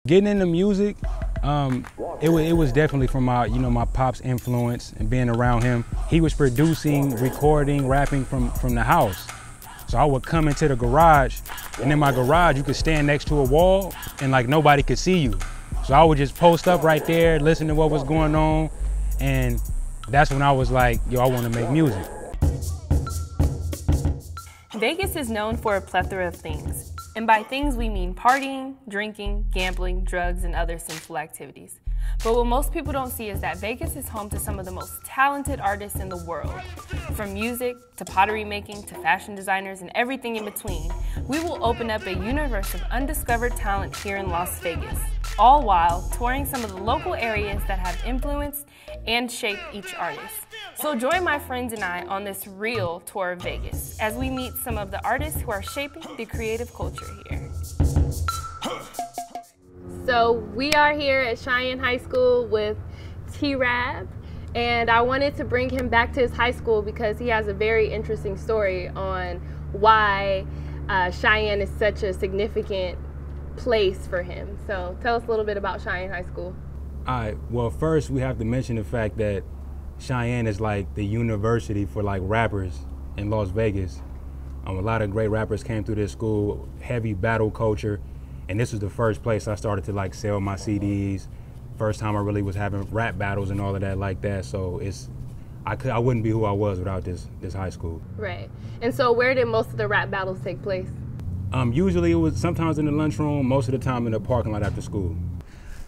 Getting into music, it was definitely from my, my pop's influence and being around him. He was producing, recording, rapping from the house. So I would come into the garage, and in my garage, you could stand next to a wall and like nobody could see you. So I would just post up right there, listen to what was going on, and that's when I was like, yo, I want to make music. Vegas is known for a plethora of things. And by things, we mean partying, drinking, gambling, drugs, and other sinful activities. But what most people don't see is that Vegas is home to some of the most talented artists in the world. From music, to pottery making, to fashion designers, and everything in between, we will open up a universe of undiscovered talent here in Las Vegas, all while touring some of the local areas that have influenced and shaped each artist. So join my friends and I on this real tour of Vegas as we meet some of the artists who are shaping the creative culture here. So we are here at Cheyenne High School with T.Rabb, and I wanted to bring him back to his high school because he has a very interesting story on why Cheyenne is such a significant place for him. So tell us a little bit about Cheyenne High School. All right, well, first we have to mention the fact that Cheyenne is like the university for like rappers in Las Vegas. A lot of great rappers came through this school, heavy battle culture, and this was the first place I started to like sell my CDs. First time I really was having rap battles and all of that like that. So I wouldn't be who I was without this high school. Right. And so where did most of the rap battles take place? Usually it was sometimes in the lunchroom, most of the time in the parking lot after school.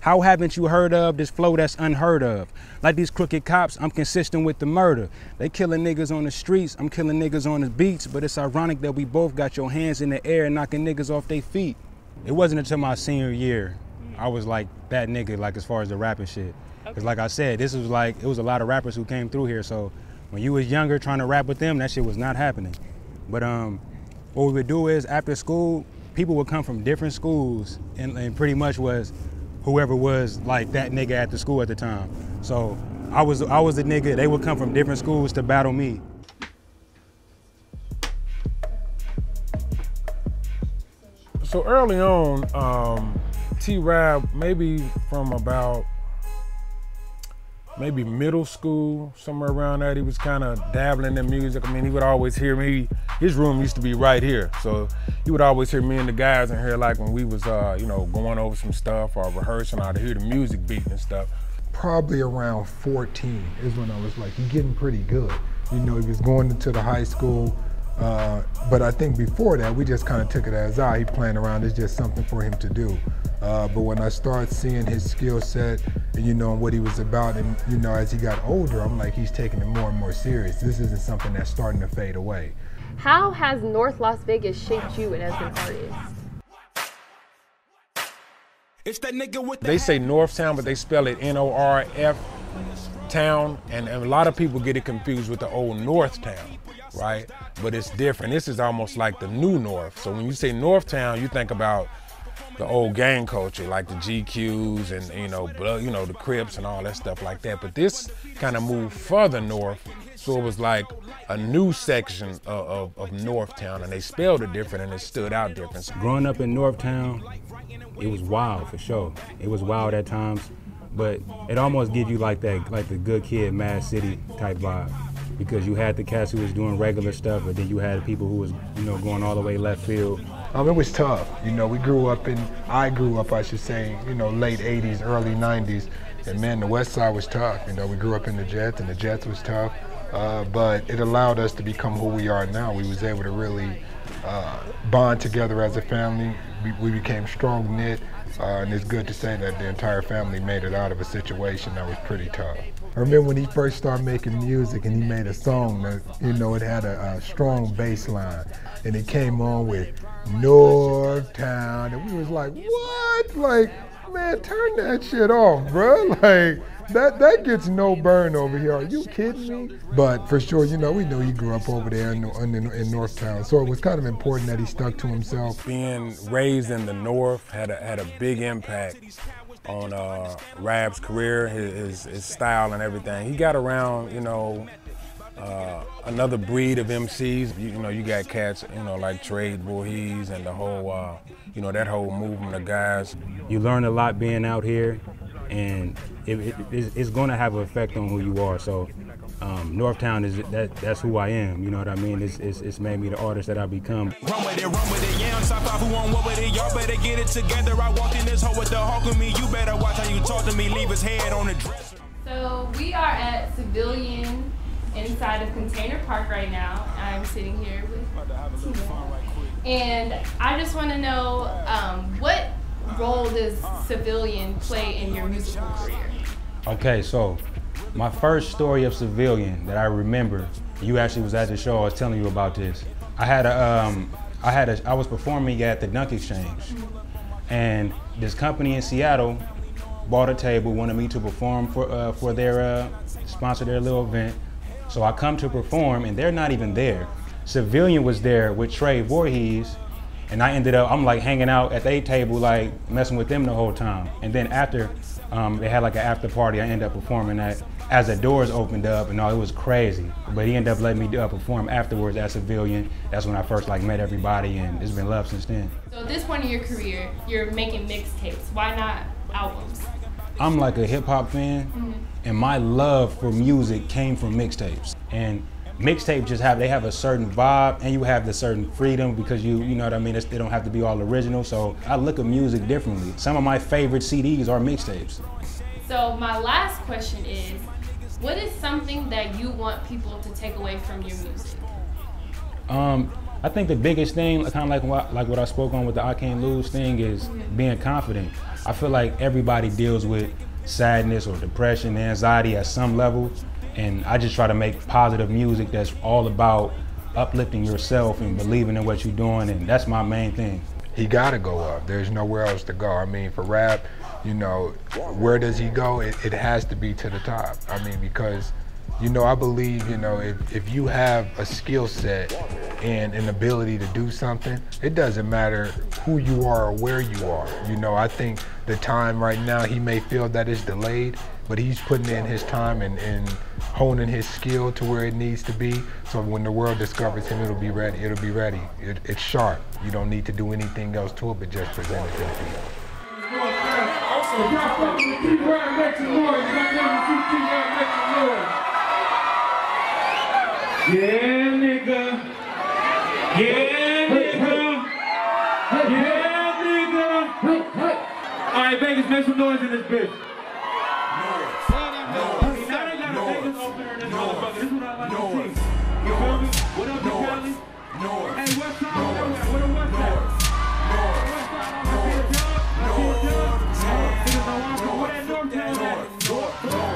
How haven't you heard of this flow that's unheard of? Like these crooked cops, I'm consistent with the murder. They killing niggas on the streets, I'm killing niggas on the beats, but it's ironic that we both got your hands in the air and knocking niggas off their feet. It wasn't until my senior year I was like that nigga, like as far as the rapping shit. Cause like I said, it was a lot of rappers who came through here, so when you was younger trying to rap with them, that shit was not happening. But what we would do is after school, people would come from different schools and pretty much was whoever was like that nigga at the school at the time. So I was the nigga, they would come from different schools to battle me. So early on, T.Rabb, maybe from about middle school, somewhere around that, he was kind of dabbling in music. I mean, he would always hear me. His room used to be right here, so he would always hear me and the guys in here, like when we was, going over some stuff or rehearsing, I'd hear the music beat and stuff. Probably around 14 is when I was like, you're getting pretty good. He was going into the high school, but I think before that, we just kind of took it as, he playing around, it's just something for him to do. But when I started seeing his skill set and what he was about, and as he got older, I'm like, he's taking it more and more serious. This isn't something that's starting to fade away. How has North Las Vegas shaped you as an artist? They say Northtown, but they spell it N-O-R-F town, and a lot of people get it confused with the old Northtown, right? But it's different. This is almost like the new North. So when you say Northtown, you think about the old gang culture, like the GQs and the Crips and all that stuff like that. But this kind of moved further north, so it was like a new section of Northtown, and they spelled it different and it stood out different. Growing up in Northtown, it was wild for sure. It was wild at times, but it almost gives you like the good kid, Mad City type vibe, because you had the cats who was doing regular stuff, but then you had people who was going all the way left field. It was tough. I grew up, I should say, late 80s, early 90s. And man, the West Side was tough. We grew up in the Jets, and the Jets was tough. But it allowed us to become who we are now. We was able to really bond together as a family. We became strong knit. And it's good to say that the entire family made it out of a situation that was pretty tough. I remember when he first started making music and he made a song that, it had a strong bass line. And it came on with Northtown, and we was like, what? Like, man, turn that shit off, bro. Like, that gets no burn over here. Are you kidding me? But for sure, we know he grew up over there in Northtown, so it was kind of important that he stuck to himself. Being raised in the North had a big impact on Rabb's career, his style and everything. He got around, another breed of MCs. You know, you got cats, you know, like T.Rabb and the whole, you know, that whole movement of guys. You learn a lot being out here, and it's going to have an effect on who you are. So Northtown that's who I am. You know what I mean? It's made me the artist that I become. Run with it, yeah, I'm top 5 who on what with it. Y'all better get it together. I walked in this hole with the hawk with me. You better watch how you talk to me. Leave his head on the dresser. So we are at Civilian inside of Container Park right now. I'm sitting here with T.Rabb. And I just want to know, what role does Civilian play in your musical career? Okay, so my first story of Civilian that I remember, you actually was at the show, I was telling you about this. I was performing at the Dunk Exchange, and this company in Seattle bought a table, wanted me to perform for their, sponsor their little event. So I come to perform, and they're not even there. Civilian was there with T.Rabb, and I ended up, I'm like hanging out at their table, like messing with them the whole time. And then after, they had like an after party, I ended up performing that. As the doors opened up, and it was crazy. But he ended up letting me perform afterwards at Civilian. That's when I first like met everybody, and it's been love since then. So at this point in your career, you're making mixtapes. Why not albums? I'm like a hip hop fan, and my love for music came from mixtapes. And mixtapes just they have a certain vibe, and you have the certain freedom because you know what I mean, they don't have to be all original. So I look at music differently. Some of my favorite CDs are mixtapes. So my last question is, what is something that you want people to take away from your music? I think the biggest thing, kind of like what I spoke on with the I Can't Lose thing, is being confident. I feel like everybody deals with sadness or depression, anxiety at some level, and I just try to make positive music that's all about uplifting yourself and believing in what you're doing, and that's my main thing. He gotta go up. There's nowhere else to go. I mean, for rap, you know, where does he go? It has to be to the top. I mean, because, you know, I believe, you know, if you have a skill set and an ability to do something, it doesn't matter who you are or where you are. You know, I think the time right now, he may feel that it's delayed, but he's putting in his time and honing his skill to where it needs to be. So when the world discovers him, it'll be ready. It'll be ready. It's sharp. You don't need to do anything else to it, but just present it to the people. If y'all fucking with T.Rabb, make some noise. If y'all never see T.Rabb, make some noise. Yeah, nigga. Yeah, nigga. Yeah, nigga. All right, Vegas, make some noise in this bitch. North.